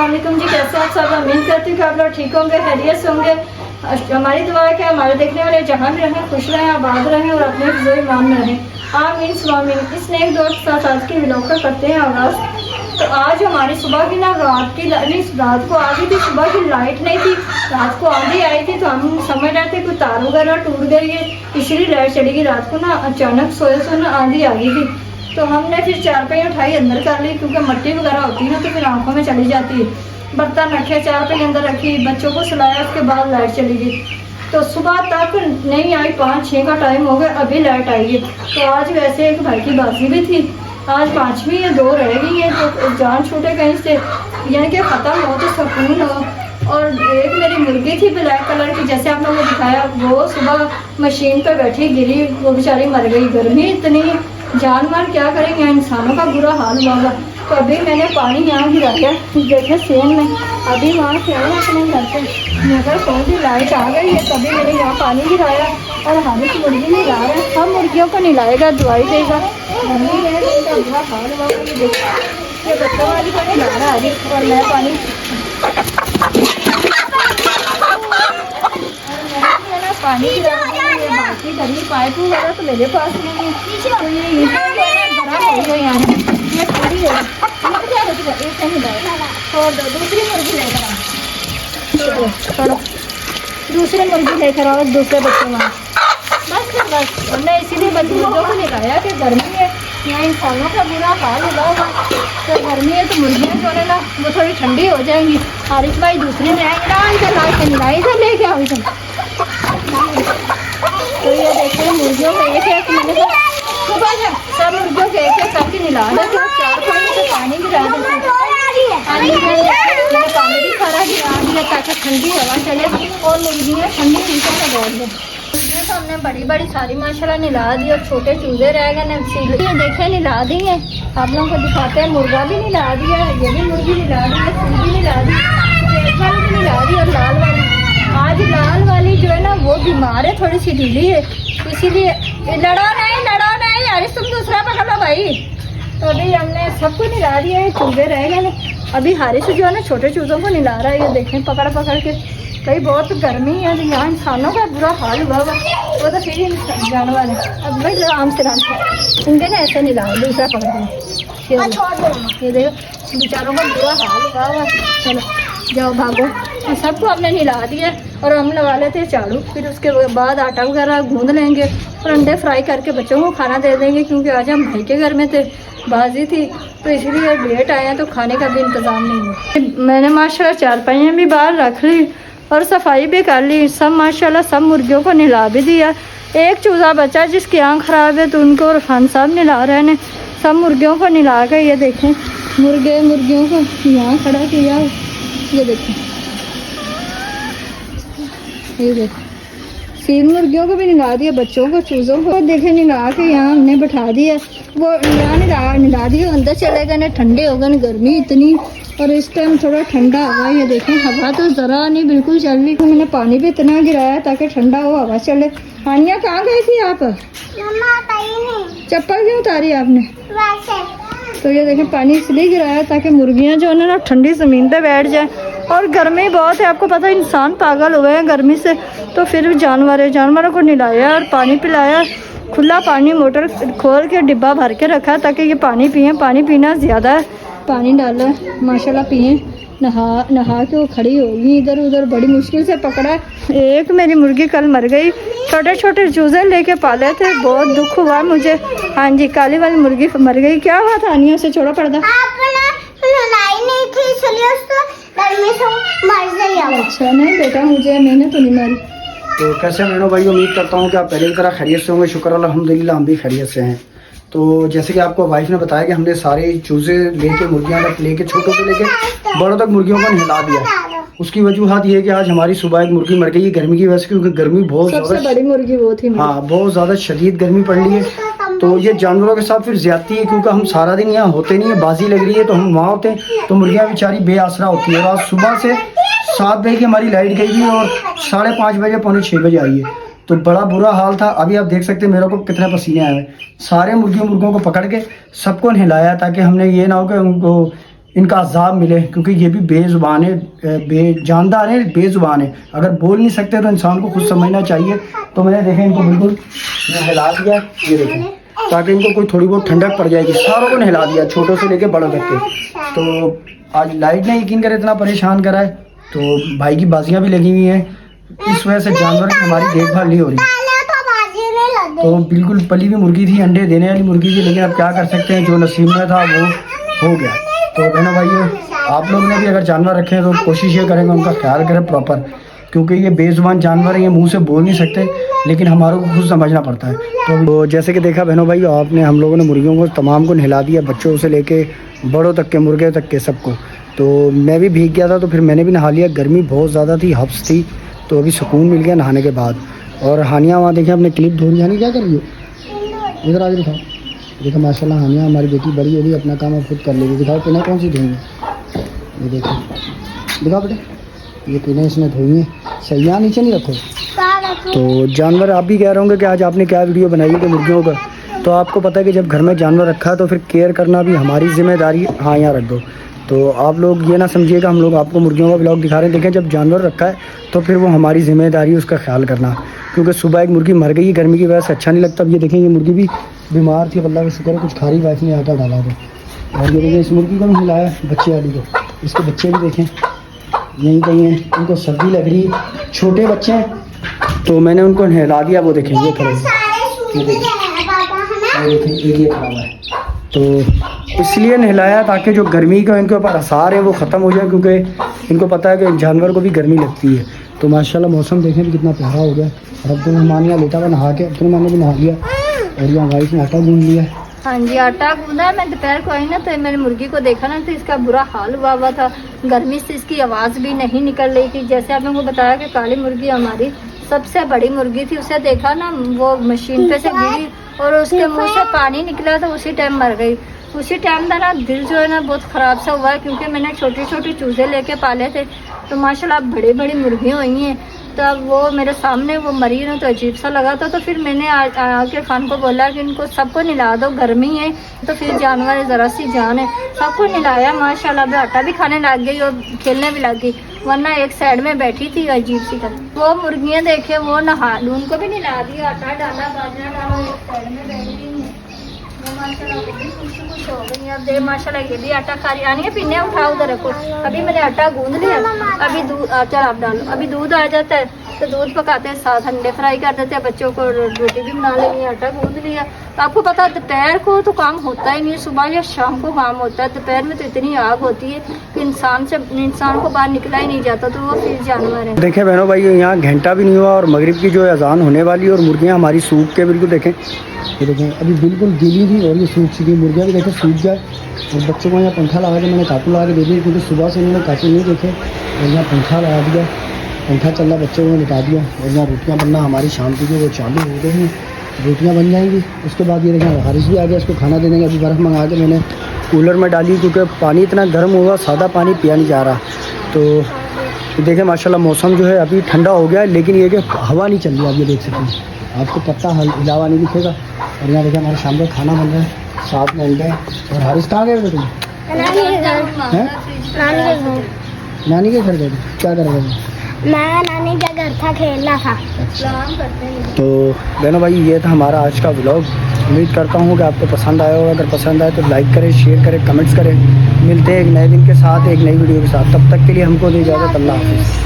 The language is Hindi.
वालेकुम जी, कैसे आप सब? उम्मीद करती हूँ कि आप लोग ठीक होंगे, खैरियत से होंगे। हमारी दुआ है कि हमारे देखने वाले जहाँ भी रहें, खुश रहें, आबाद रहें और अपने हिफ्ज़ ईमान में रहें। आमीन स्वामीन। इस नेक दुआ के साथ आज की व्लॉग का करते हैं आगाज़। तो आज हमारी सुबह की ना रात को आधी थी, सुबह की लाइट नहीं थी, रात को आंधी आई थी, तो हम समझ रहे थे कोई तार वगैरह टूट गई है, इसलिए लाइट चली गई। रात को ना अचानक सोए ना आंधी आ गई थी, तो हमने फिर चारपाई उठाई अंदर कर ली, क्योंकि मट्टी वगैरह होती है ना तो फिर आंखों में चली जाती है। बर्तन रखे, चारपाई अंदर रखी, बच्चों को सुलाया, उसके बाद लाइट चली गई। तो सुबह तक नहीं आई, 5-6 का टाइम हो गया, अभी लाइट आई है। तो आज वैसे एक भाई की बाजी भी थी, आज 5वीं है, 2 रह गई है, तो जान छूटे कहीं से, यानी कि ख़त्म हो तो सुकून हो। और एक मेरी मुर्गी थी ब्लैक कलर की, जैसे आप लोगों को दिखाया, वो सुबह मशीन पे बैठी गिरी, वो बेचारी मर गई। गर्मी इतनी, जानवर क्या करेंगे, इंसानों का बुरा हाल हुआ होगा। तो अभी मैंने पानी यहाँ गिराया, देखे सेन में, अभी वहाँ से आया अपने घर पे, मगर कौन सी लाइट आ गई है, तभी मैंने यहाँ पानी गिराया। और हमारी मुर्गी नहीं ला रहा है, हम मुर्गियों को नहलाएगा, दवाई देगा, गर्मी है, इनका बुरा हाल हुआ। ये बच्चों वाली को नहीं ला रहा है, और मैं पानी पानी बाकी गर्मी पाइप वगैरह तो मेरे पास नहीं है, तो ये बड़ा हो गया यहाँ ये थोड़ी है, एक नहीं लाए। और दूसरी मुर्गी लेकर आओ, थोड़ा दूसरी मुर्गी लेकर आओ, दूसरे बच्चों में बस हमने इसीलिए बच्चों को निकाया कि गर्मी है, यहाँ इंसानों का बुरा हाल होगा। तो गर्मी है तो मुर्गियाँ जो है ना वो थोड़ी ठंडी हो जाएंगी। हारिस भाई दूसरी में आएंगे ना, इधर ला के निलाई से लेके आओ इधर। तो ये देखिए मुर्गियों का एक मैंने सुबह से सब मुर्गियों के एक करके निला दे, तो 4 पानी से पानी गिरा देते, पानी भी सारा गिरा दिया ताकि ठंडी हवा चले और मुर्गियाँ ठंडी नीचे से बैठ गए। मुर्गियों तो हमने बड़ी बड़ी सारी माशाल्लाह निला दी, और छोटे चूजे रह गए ना, ये देखे निला दी है। आप लोगों को दिखाते हैं, मुर्गा भी निला दिया, ये भी मुर्गी निला दी है, फूल भी निला दी, पेट वाली भी निला दी, और लाल वाली। आज लाल वाली जो है ना वो बीमार है, थोड़ी सी ढीली है, इसीलिए लड़ो नहीं यार, तुम दूसरा पकड़ लो भाई। तो अभी हमने सबको निला दिया है, चूजे रह गए ना। अभी हारिस जो है ना छोटे चूज़ों को निला रहा है, ये देखें पकड़ पकड़ के। कहीं बहुत गर्मी है, यहाँ इंसानों का बुरा हाल हुआ हुआ, वो तो फिर जानवर है। अब भाई आराम से इनके ना ऐसे निला, दूसरा पकड़ के, ये देखो बेचारों का बुरा हाल हुआ हुआ। चलो जाओ भागो। तो सबको हमने निला दिया, और हम लगा लेते हैं झाड़ू, फिर उसके बाद आटा वगैरह गूंद लेंगे और अंडे फ्राई करके बच्चों को खाना दे देंगे, क्योंकि आज हम भाई के घर में थे, बाजी थी, तो इसलिए लेट आए हैं, तो खाने का भी इंतज़ाम नहीं है। मैंने माशाल्लाह चारपाइयाँ भी बाहर रख ली और सफाई भी कर ली, सब माशाल्लाह सब मुर्गियों को निला भी दिया। एक चूज़ा बचा जिसकी आँख ख़राब है, तो उनको इरफान साहब निला रहे हैं। सब मुर्गियों को निला कर, ये देखें मुर्गियों को यहाँ खड़ा किया, ये देखें, ये देखें 3 मुर्गियों को भी निला दिया, बच्चों को चूज़ों को देखे निला के यहाँ हमने बैठा दिया। वो यहाँ निला दिया, अंदर चले गए ना, ठंडे हो गए, गर्मी इतनी, और इस टाइम थोड़ा ठंडा हुआ। ये देखें हवा तो ज़रा नहीं बिल्कुल चल रही, तो मैंने पानी भी इतना गिराया ताकि ठंडा हो, हवा चले। हानिया कहाँ गई थी आप? चप्पल क्यों उतारी आपने? तो ये देखें पानी इसलिए गिराया ताकि मुर्गियाँ जो है ना ठंडी ज़मीन पे बैठ जाए, और गर्मी बहुत है, आपको पता है इंसान पागल हुए हैं गर्मी से। तो फिर जानवरों को नहलाया और पानी पिलाया, खुला पानी मोटर खोल के डिब्बा भर के रखा ताकि ये पानी पिए। पानी पीना ज़्यादा है, पानी डाला माशाल्लाह पिए। नहा के वो खड़ी होगी, इधर उधर बड़ी मुश्किल से पकड़ा। एक मेरी मुर्गी कल मर गई, छोटे छोटे चूज़े लेके पाले थे, बहुत दुख हुआ मुझे। हाँ जी, काली वाली मुर्गी मर गई। क्या हुआ था अनिया से? छोड़ो पर्दा। अच्छा नहीं बेटा, मुझे मैंने तो नहीं मारी। तो कैसे मेनू भाई, उम्मीद करता हूँ कि आप पहले की तरह खैरियत से होंगे। शुक्र अल्हम्दुलिल्लाह हम भी खैरियत से हैं। तो जैसे कि आपको वाइफ ने बताया कि हमने सारे चूज़े लेके, मुर्गियाँ तक लेके, छोटों से लेके बड़ों तक मुर्गियों को नहला दिया। उसकी वजूहत ये है कि आज हमारी सुबह एक मुर्गी मर गई है गर्मी की वजह से, क्योंकि गर्मी बहुत सबसे बड़ी मुर्गी वो थी। हाँ, बहुत ज़्यादा शदीद गर्मी पड़ रही है। तो ये जानवरों के साथ फिर ज्यादती है, क्योंकि हम सारा दिन यहाँ होते नहीं है, बाजी लग रही है तो हम वहाँ होते हैं, तो मुर्गियाँ बेचारी बेआसरा होती है। और आज सुबह से 7 बजे की हमारी लाइट गई थी और 5:30 बजे, पौने 6 बजे आई है। तो बड़ा बुरा हाल था। अभी आप देख सकते हैं मेरे को कितने पसीने आए हुए। सारे मुर्गियों को पकड़ के सबको नहलाया, ताकि हमने ये ना हो कि उनको इनका अज़ाब मिले, क्योंकि ये भी बेजुबान है, जानदार है, बेजुबान है। अगर बोल नहीं सकते तो इंसान को खुद समझना चाहिए। तो मैंने देखे इनको बिल्कुल नहला दिया, ये देखें, ताकि इनको कोई थोड़ी बहुत ठंडक पड़ जाएगी। सारों को नहला दिया, छोटों से लेके बड़ों तक के। तो आज लाइट ने यकीन कर इतना परेशान करा है, तो भाई की बाजियाँ भी लगी हुई हैं, इस वजह से जानवर की हमारी देखभाल नहीं हो रही। तो बिल्कुल पली हुई मुर्गी थी, अंडे देने वाली मुर्गी थी, लेकिन अब क्या कर सकते हैं, जो नसीब में था वो हो गया। तो बहनों भाइयों, आप लोग ने भी अगर जानवर रखे हैं तो कोशिश ये करेंगे उनका ख्याल करें प्रॉपर, क्योंकि ये बेजुबान जानवर है, ये मुंह से बोल नहीं सकते, लेकिन हमारे को खुद समझना पड़ता है। तो जैसे कि देखा बहनों भाइयों, आपने हम लोगों ने मुर्गियों को तमाम को नहला दिया, बच्चों से लेके बड़ों तक के, मुर्गे तक के, सबको। तो मैं भी भीग गया था, तो फिर मैंने भी नहा लिया। गर्मी बहुत ज़्यादा थी, हब्स थी, तो अभी सुकून मिल गया नहाने के बाद। और हानिया वहाँ देखें अपने क्लिप धो रही, हानी क्या कर रही हो, इधर आगे दिखाओ। देखो माशाल्लाह हानिया हमारी बेटी बड़ी होगी, अपना काम अब खुद कर लेगी। दिखाओ पिना कौन सी धोई है, ये देखो, दिखाओ बेटे, ये पिना इसने धोई है। सही है, नीचे नहीं रखो। तो जानवर आप भी कह रहे होंगे कि आज आपने क्या वीडियो बनाई है कि मुर्गियों का, तो आपको पता है कि जब घर में जानवर रखा है तो फिर केयर करना भी हमारी जिम्मेदारी। हाँ, यहाँ रख दो। तो आप लोग ये ना समझिएगा हम लोग आपको मुर्गियों का ब्लॉग दिखा रहे हैं। देखें, जब जानवर रखा है तो फिर वो हमारी जिम्मेदारी है उसका ख्याल करना, क्योंकि सुबह एक मुर्गी मर गई गर्मी की वजह से, अच्छा नहीं लगता। अब ये देखें, ये मुर्गी भी बीमार थी, अल्लाह का शुक्र है कुछ खारी वाइफ ने आटा डाला था। और ये देखें, इस मुर्गी को भी हिलाया, बच्चे वाली को, इसके बच्चे भी देखें यहीं कहीं हैं, इनको सर्दी लग रही है, छोटे बच्चे हैं, तो मैंने उनको नहला दिया। वो देखें ये खड़े, ये देखें ये खड़ा हुआ है, तो इसलिए नहलाया ताकि जो गर्मी का इनके ऊपर असर है वो ख़त्म हो जाए, क्योंकि इनको पता है कि जानवर को भी गर्मी लगती है। तो माशाल्लाह मौसम देखें भी कितना प्यारा हो गया। और अब्दुल रहमान लेटा हुआ नहा के, अब्दुल रहमान ने भी नहा लिया, और यहाँ वाइफ ने आटा गूंद लिया। हाँ जी, आटा गूंदा। मैं दोपहर को आई ना तो मैंने मुर्गी को देखा ना, तो इसका बुरा हाल हुआ था, गर्मी से इसकी आवाज़ भी नहीं निकल रही थी। जैसे आपने को बताया कि काली मुर्गी हमारी सबसे बड़ी मुर्गी थी, उसे देखा ना वो मशीन पे से गिरी और उसके मुंह से पानी निकला, तो उसी टाइम मर गई। उसी टाइम का ना दिल जो है ना बहुत ख़राब सा हुआ है, क्योंकि मैंने छोटे छोटे चूज़े लेके पाले थे, तो माशाल्लाह बड़ी बड़ी मुर्गियाँ हुई हैं। तो अब वो मेरे सामने वो मरी ना, तो अजीब सा लगा था। तो फिर मैंने आके खान को बोला कि इनको सबको नहला दो, गर्मी है, तो फिर जानवर ज़रा सी जान है, सबको नहलाया। माशाल्लाह अभी आटा भी खाने लग गई और खेलने भी लग गई, वरना एक साइड में बैठी थी अजीब सी तरह। वो मुर्गियाँ देखे, वो नहा लूँ, उनको भी नहला दिया, आटा डाला, बाजरा डाला, एक साइड में बैठी थी। माशाल्लाह वो भी खुश हो गई। अब दे माशाल्लाह ये भी आटा खा रही, आनी है पीने, उठाओ उधर रखो। अभी मैंने आटा गूंद लिया, अभी दूध, चल आप डालो, अभी दूध आ जाता है तो दूध पकाते हैं, साथ अंडे फ्राई कर देते हैं, बच्चों को रोटी भी बना लेंगे। आटा गूंद लिया। तो आपको पता है दोपहर को तो काम होता ही नहीं, सुबह या शाम को काम होता है। दोपहर में तो इतनी आग होती है कि इंसान को बाहर निकला ही नहीं जाता, तो वो फिर जानवर है। देखें बहनों भाई, यहाँ घंटा भी नहीं हुआ और मगरिब की जो है अजान होने वाली, और मुर्गियाँ हमारी सूख के बिल्कुल देखें, ये देखें अभी बिल्कुल गीली थी और ये सूख चुकी है। मुर्गियाँ भी देखें सूख जाए। और बच्चों को यहाँ पंखा लगा के मैंने कार्टून लगा के दे दिया, क्योंकि सुबह से उन्होंने कार्टून नहीं देखे, और यहाँ पंखा लगा दिया, पंखा चल रहा, बच्चों को लिटा दिया। और यहाँ रोटियाँ बनना हमारी शाम की जो वो चालू हो गई हैं, रोटियाँ बन जाएंगी। उसके बाद ये देखें हारिस भी आ गया, इसको खाना दे देंगे। अभी बर्फ़ मंगा के मैंने कूलर में डाली, क्योंकि पानी इतना गर्म हुआ, सादा पानी पिया नहीं जा रहा। तो देखें माशाल्लाह मौसम जो है अभी ठंडा हो गया है, लेकिन ये कि हवा नहीं चल रही। आप ये देख सकते हैं, आपको पत्ता हिलावा नहीं दिखेगा। और यहाँ देखिए हमारे सामने खाना बन रहा है, साथ में अंडे। और हारिस कहाँ गए थे तुम? नानी के घर गए थे। क्या कर रहे थे? मैं नानी का घर था, खेलना था। तो बहनों भाई, ये था हमारा आज का व्लॉग। उम्मीद करता हूँ कि आपको पसंद आया होगा। अगर पसंद आए तो लाइक करें, शेयर करें, कमेंट्स करें। मिलते हैं एक नए दिन के साथ, एक नई वीडियो के साथ। तब तक के लिए हमको दे इजाज़त। अल्लाह हाफ़िज़।